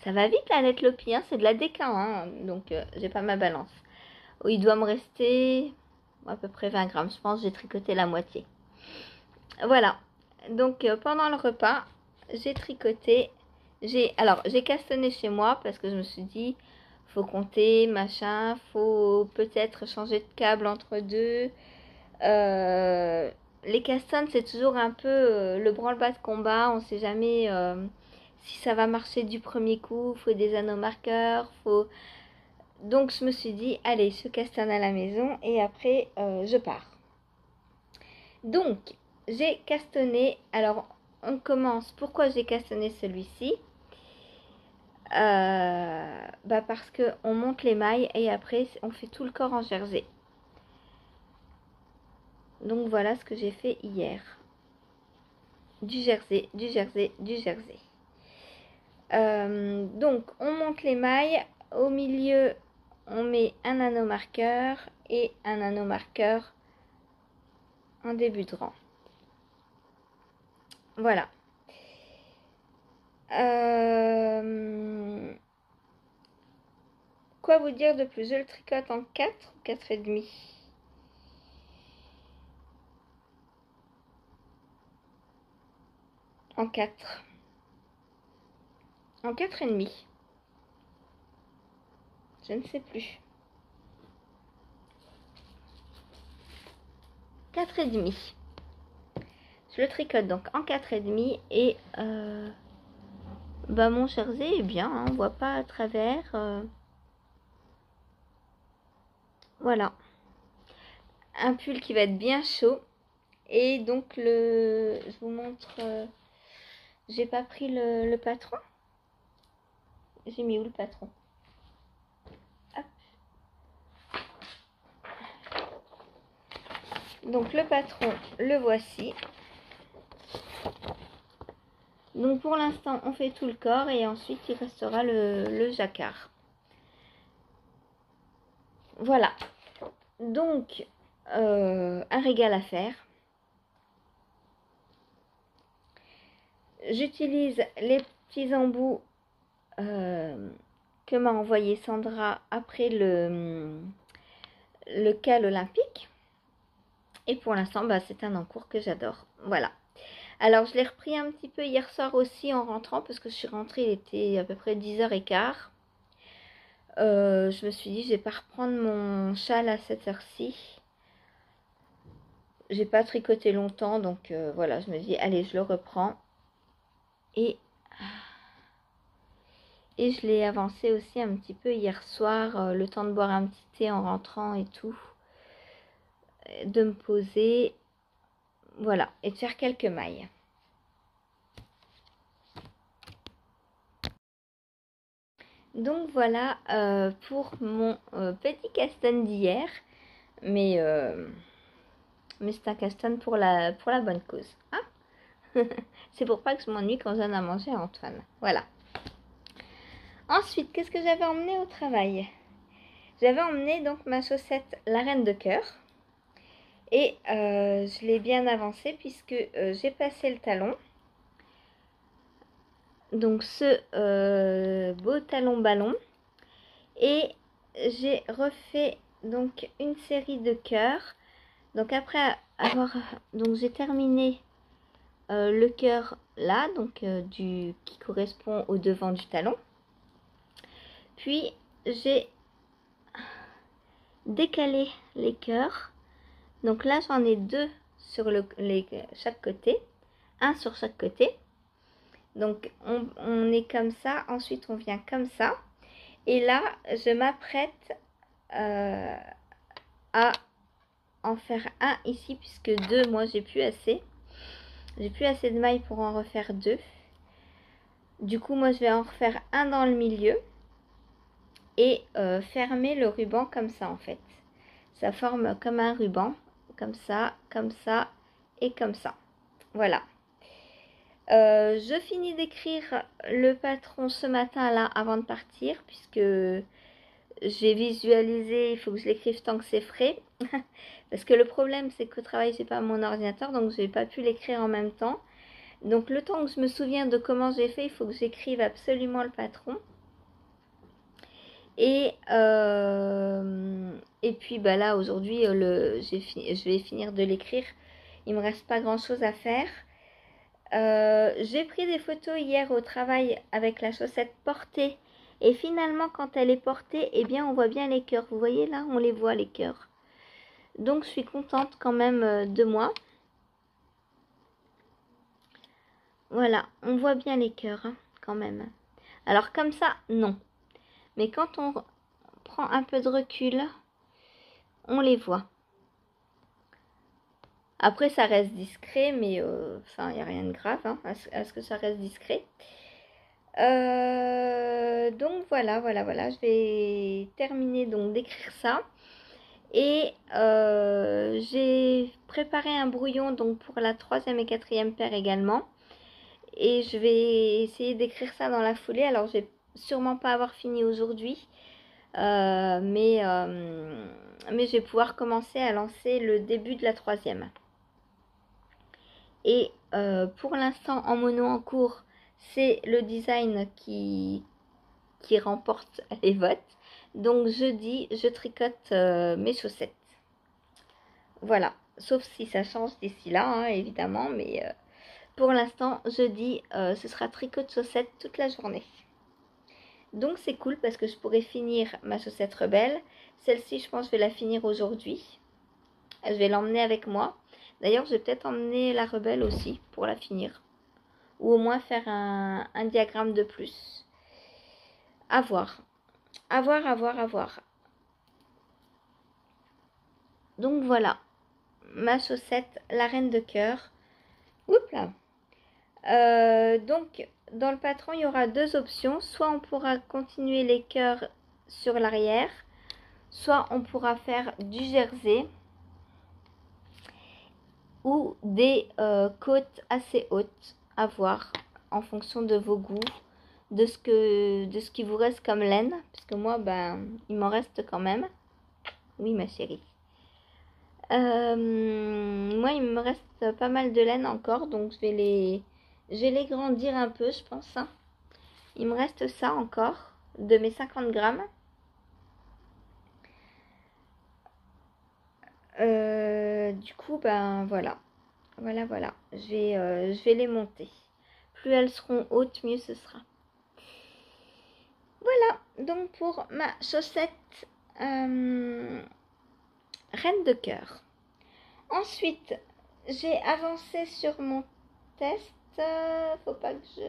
Ça va vite la Netlopi, hein, c'est de la déca, hein, donc j'ai pas ma balance. Il doit me rester à peu près 20 grammes, je pense, j'ai tricoté la moitié. Voilà, donc pendant le repas, j'ai tricoté, j'ai castanné chez moi parce que je me suis dit, faut compter, machin, faut peut-être changer de câble entre deux. Les castanes, c'est toujours un peu le branle-bas de combat, on sait jamais si ça va marcher du premier coup, faut des anneaux marqueurs, faut... Donc je me suis dit, allez, je castane à la maison et après je pars. Donc, j'ai castanné, alors on commence, pourquoi j'ai castanné celui-ci parce que on monte les mailles et après on fait tout le corps en jersey. Donc voilà ce que j'ai fait hier. Du jersey, du jersey, du jersey. Donc on monte les mailles, au milieu on met un anneau marqueur et un anneau marqueur en début de rang. Voilà. Quoi vous dire de plus? Je le tricote en 4 ou 4,5. En 4. En 4,5. Je ne sais plus. 4,5. Je le tricote donc en 4,5 et mon jersey est bien, hein, on voit pas à travers. Voilà. Un pull qui va être bien chaud. Et donc je vous montre, j'ai pas pris le patron. J'ai mis où le patron? Hop. Donc le patron, le voici. Donc pour l'instant on fait tout le corps et ensuite il restera le jacquard. Voilà. Donc un régal à faire. J'utilise les petits embouts que m'a envoyé Sandra après le cal olympique. Et pour l'instant, c'est un encours que j'adore. Voilà. Alors, je l'ai repris un petit peu hier soir aussi en rentrant parce que je suis rentrée, il était à peu près 10h15. Je me suis dit, je vais pas reprendre mon châle à cette heure-ci. J'ai pas tricoté longtemps, donc voilà, je me dis, allez, je le reprends. Et je l'ai avancé aussi un petit peu hier soir, le temps de boire un petit thé en rentrant et tout. De me poser, voilà, et de faire quelques mailles. Donc voilà pour mon petit castan d'hier. Mais c'est un castan pour la bonne cause. Hein. C'est pour pas que je m'ennuie quand je donne à manger à Antoine. Voilà. Ensuite, qu'est-ce que j'avais emmené au travail? J'avais emmené donc ma chaussette la reine de cœur. Et je l'ai bien avancée puisque j'ai passé le talon. Donc ce beau talon ballon. Et j'ai refait donc une série de cœurs. Donc après avoir, donc j'ai terminé le cœur là, donc qui correspond au devant du talon. Puis j'ai décalé les cœurs. Donc là j'en ai deux sur chaque côté, un sur chaque côté. Donc on est comme ça, ensuite on vient comme ça. Et là je m'apprête à en faire un ici puisque deux, moi j'ai plus assez de mailles pour en refaire deux. Du coup moi je vais en refaire un dans le milieu et fermer le ruban comme ça en fait. Ça forme comme un ruban, comme ça et comme ça. Voilà. Je finis d'écrire le patron ce matin là avant de partir puisque j'ai visualisé, il faut que je l'écrive tant que c'est frais. Parce que le problème, c'est qu'au travail, j'ai pas mon ordinateur, donc je n'ai pas pu l'écrire en même temps. Donc le temps que je me souviens de comment j'ai fait, il faut que j'écrive absolument le patron. Et puis bah là, aujourd'hui, je vais finir de l'écrire. Il me reste pas grand-chose à faire. J'ai pris des photos hier au travail avec la chaussette portée. Et finalement, quand elle est portée, eh bien, on voit bien les cœurs. Vous voyez là, on les voit, les cœurs. Donc, je suis contente quand même de moi. Voilà, on voit bien les cœurs, hein, quand même. Alors, comme ça, non. Mais quand on prend un peu de recul, on les voit. Après, ça reste discret, mais enfin, il n'y a rien de grave hein, à ce que ça reste discret. Donc voilà. Je vais terminer donc d'écrire ça. Et j'ai préparé un brouillon donc pour la 3e et 4e paire également. Et je vais essayer d'écrire ça dans la foulée. Alors, je vais sûrement pas avoir fini aujourd'hui. Mais je vais pouvoir commencer à lancer le début de la 3e. Et pour l'instant, en mono en cours, c'est le design qui remporte les votes. Donc jeudi, je tricote mes chaussettes. Voilà, sauf si ça change d'ici là, hein, évidemment. Mais pour l'instant, jeudi, ce sera tricot de chaussettes toute la journée. Donc c'est cool parce que je pourrais finir ma chaussette rebelle. Celle-ci, je pense que je vais la finir aujourd'hui. Je vais l'emmener avec moi. D'ailleurs, je vais peut-être emmener la rebelle aussi pour la finir. Ou au moins faire un diagramme de plus. À voir. À voir. Donc voilà. Ma chaussette, la reine de cœur. Oups là. Donc, dans le patron, il y aura 2 options. Soit on pourra continuer les cœurs sur l'arrière. Soit on pourra faire du jersey. Ou des côtes assez hautes. À voir en fonction de vos goûts. De ce qui vous reste comme laine. Parce que moi, ben, il m'en reste quand même. Oui, ma chérie. Moi, il me reste pas mal de laine encore. Donc, je vais les grandir un peu, je pense. Hein. Il me reste ça encore. De mes 50 grammes. Du coup, ben, voilà. Voilà. Je vais les monter. Plus elles seront hautes, mieux ce sera. Voilà, donc pour ma chaussette reine de cœur. Ensuite, j'ai avancé sur mon test. Faut pas que je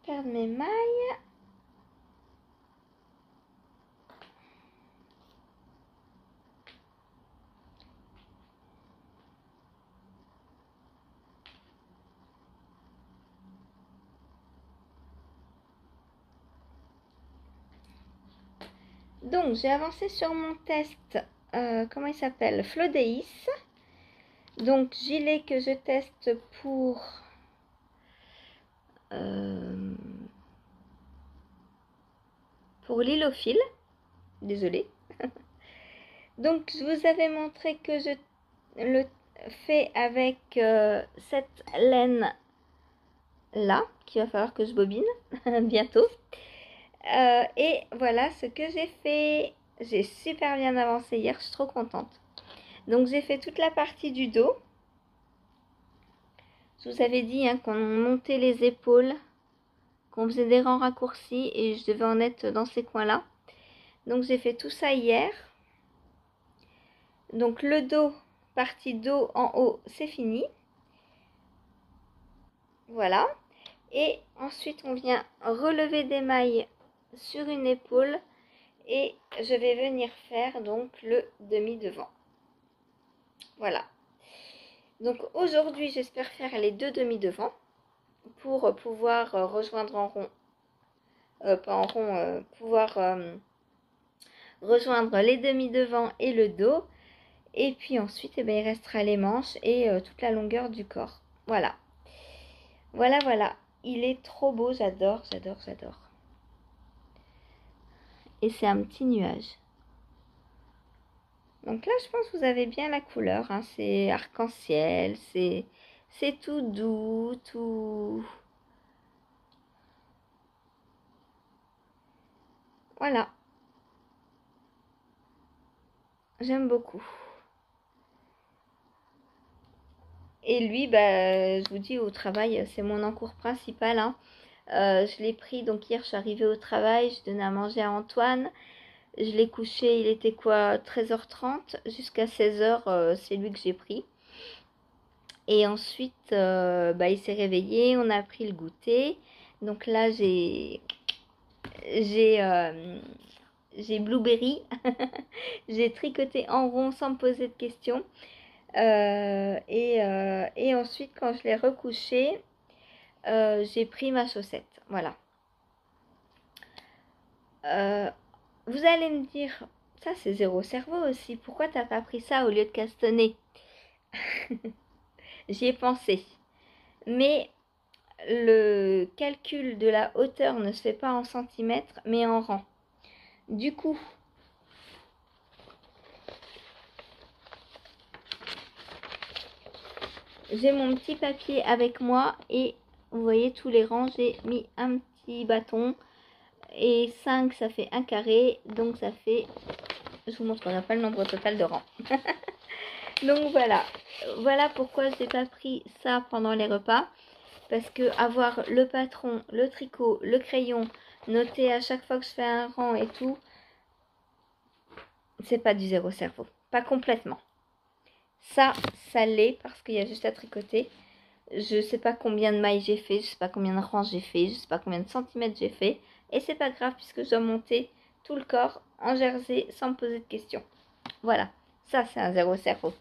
perde mes mailles. Donc, j'ai avancé sur mon test. Comment il s'appelle? Flodeis. Donc, gilet que je teste pour l'îlophile. Désolée. Donc, je vous avais montré que je le fais avec cette laine là, qu'il va falloir que je bobine bientôt. Et voilà ce que j'ai fait. J'ai super bien avancé hier, je suis trop contente. Donc j'ai fait toute la partie du dos. Je vous avais dit hein, qu'on montait les épaules, qu'on faisait des rangs raccourcis et je devais en être dans ces coins-là. Donc j'ai fait tout ça hier. Donc le dos, partie dos en haut, c'est fini. Voilà. Et ensuite on vient relever des mailles sur une épaule. Et je vais venir faire donc le demi-devant. Voilà. Donc aujourd'hui, j'espère faire les 2 demi-devants pour pouvoir rejoindre en rond. Pas en rond, pouvoir rejoindre les demi-devants et le dos. Et puis ensuite, eh bien, il restera les manches et toute la longueur du corps. Voilà. Voilà. Il est trop beau, j'adore. et c'est un petit nuage. Donc là, je pense que vous avez bien la couleur, hein. C'est arc-en-ciel, c'est tout doux, tout... Voilà, j'aime beaucoup. Et lui, bah, je vous dis, au travail, c'est mon encours principal, hein. Je l'ai pris, donc hier, je suis arrivée au travail, je donnais à manger à Antoine. Je l'ai couché, il était quoi, 13h30 jusqu'à 16h, c'est lui que j'ai pris. Et ensuite, bah, il s'est réveillé, on a pris le goûter. Donc là, j'ai Blueberry. J'ai tricoté en rond sans me poser de questions. Et ensuite, quand je l'ai recouché, j'ai pris ma chaussette. Voilà. Vous allez me dire, ça c'est zéro cerveau aussi. Pourquoi t'as pas pris ça au lieu de castaner? J'y ai pensé. Mais le calcul de la hauteur ne se fait pas en centimètres, mais en rang. Du coup, j'ai mon petit papier avec moi et vous voyez tous les rangs, j'ai mis un petit bâton et 5 ça fait un carré, donc ça fait, je vous montrerai pas le nombre total de rangs. Donc voilà pourquoi j'ai pas pris ça pendant les repas, parce que avoir le patron, le tricot, le crayon, noter à chaque fois que je fais un rang et tout, c'est pas du zéro cerveau, pas complètement. Ça l'est parce qu'il y a juste à tricoter. Je sais pas combien de mailles j'ai fait, je sais pas combien de rangs j'ai fait, je sais pas combien de centimètres j'ai fait. Et c'est pas grave puisque je dois monter tout le corps en jersey sans me poser de questions. Voilà, ça c'est un zéro cerveau.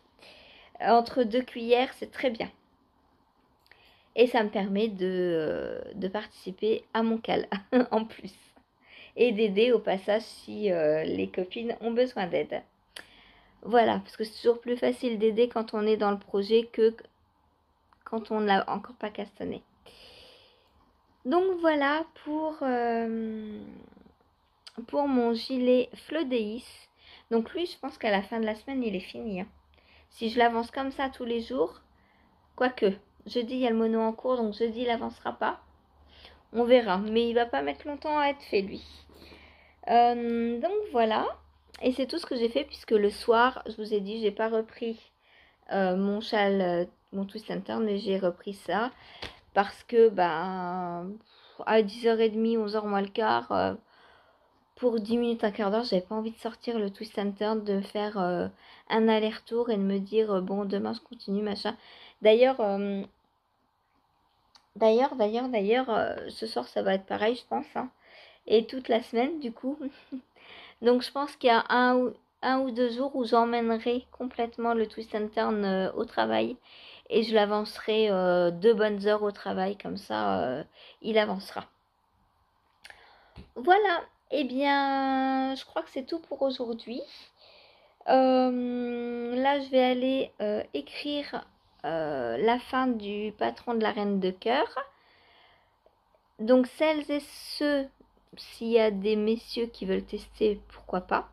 Entre deux cuillères, c'est très bien. Et ça me permet de participer à mon cal en plus. Et d'aider au passage si les copines ont besoin d'aide. Voilà, parce que c'est toujours plus facile d'aider quand on est dans le projet que quand on ne l'a encore pas castané. Donc voilà pour mon gilet Flodeis. Donc lui, je pense qu'à la fin de la semaine, il est fini, hein. Si je l'avance comme ça tous les jours, quoique, jeudi, il y a le mono en cours, donc jeudi, il n'avancera pas. On verra, mais il va pas mettre longtemps à être fait, lui. Donc voilà. Et c'est tout ce que j'ai fait, puisque le soir, je vous ai dit, j'ai pas repris mon châle, mon twist and turn, mais j'ai repris ça. Parce que, à 10h30, 11h moins le quart, pour 10 minutes, un quart d'heure, j'avais pas envie de sortir le twist and turn, de faire un aller-retour et de me dire, bon, demain je continue, machin. D'ailleurs, ce soir, ça va être pareil, je pense, hein. Et toute la semaine, du coup. Donc, je pense qu'il y a un ou deux jours où j'emmènerai complètement le twist and turn au travail. Et je l'avancerai 2 bonnes heures au travail, comme ça, il avancera. Voilà, eh bien, je crois que c'est tout pour aujourd'hui. Là, je vais aller écrire la fin du patron de la reine de cœur. Donc, celles et ceux, s'il y a des messieurs qui veulent tester, pourquoi pas.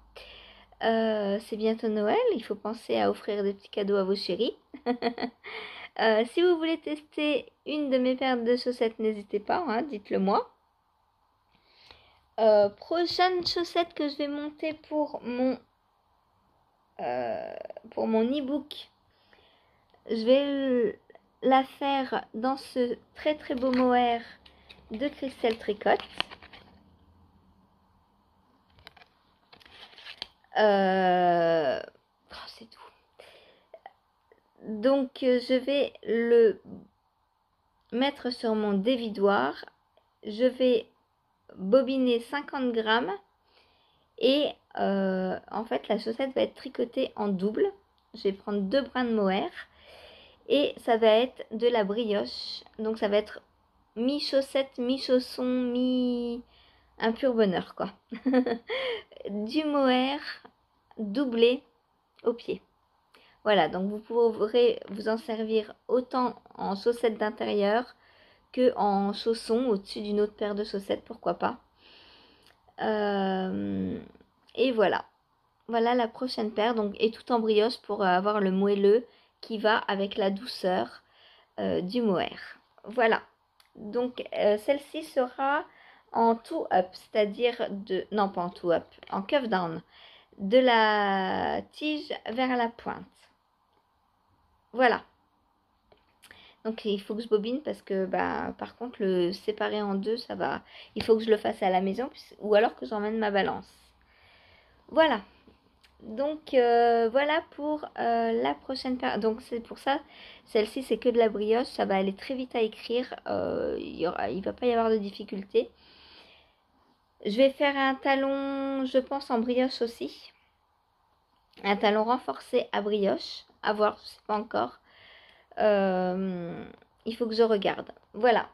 C'est bientôt Noël, il faut penser à offrir des petits cadeaux à vos chéris. Si vous voulez tester une de mes paires de chaussettes, n'hésitez pas, hein, dites-le moi. Prochaine chaussette que je vais monter pour mon e-book, je vais la faire dans ce très très beau mohair de Christelle Tricotte. C'est tout. Donc je vais le mettre sur mon dévidoir. Je vais bobiner 50 grammes et en fait la chaussette va être tricotée en double. Je vais prendre 2 brins de mohair et ça va être de la brioche, donc ça va être mi-chaussette, mi-chausson, un pur bonheur quoi. Du mohair doublé au pied. Voilà, donc vous pourrez vous en servir autant en chaussettes d'intérieur que en chaussons au-dessus d'une autre paire de chaussettes, pourquoi pas. Et voilà. Voilà la prochaine paire, donc, et tout en brioche pour avoir le moelleux qui va avec la douceur du mohair. Voilà. Donc, celle-ci sera en two up, c'est-à-dire de... Non, pas en two up, en cuff down. De la tige vers la pointe. Voilà. Donc il faut que je bobine parce que bah par contre le séparer en deux ça va. Il faut que je le fasse à la maison ou alors que j'emmène ma balance. Voilà. Donc voilà pour la prochaine paire. Donc c'est pour ça, celle-ci c'est que de la brioche, ça va aller très vite à écrire. Il va pas y avoir de difficulté. Je vais faire un talon, je pense en brioche aussi. Un talon renforcé à brioche. À voir, je sais pas encore. Il faut que je regarde. Voilà.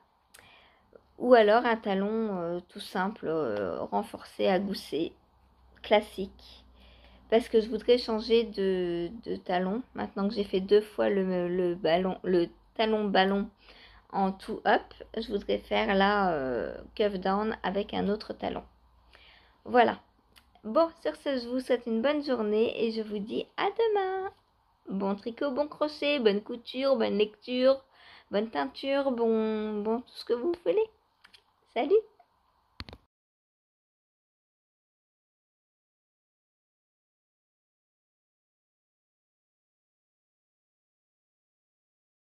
Ou alors un talon tout simple, renforcé à gousset, classique. Parce que je voudrais changer de talon. Maintenant que j'ai fait 2 fois le talon ballon en two up, je voudrais faire la cuff down avec un autre talon. Voilà. Bon, sur ce, je vous souhaite une bonne journée et je vous dis à demain. Bon tricot, bon crochet, bonne couture, bonne lecture, bonne teinture, bon tout ce que vous voulez. Salut!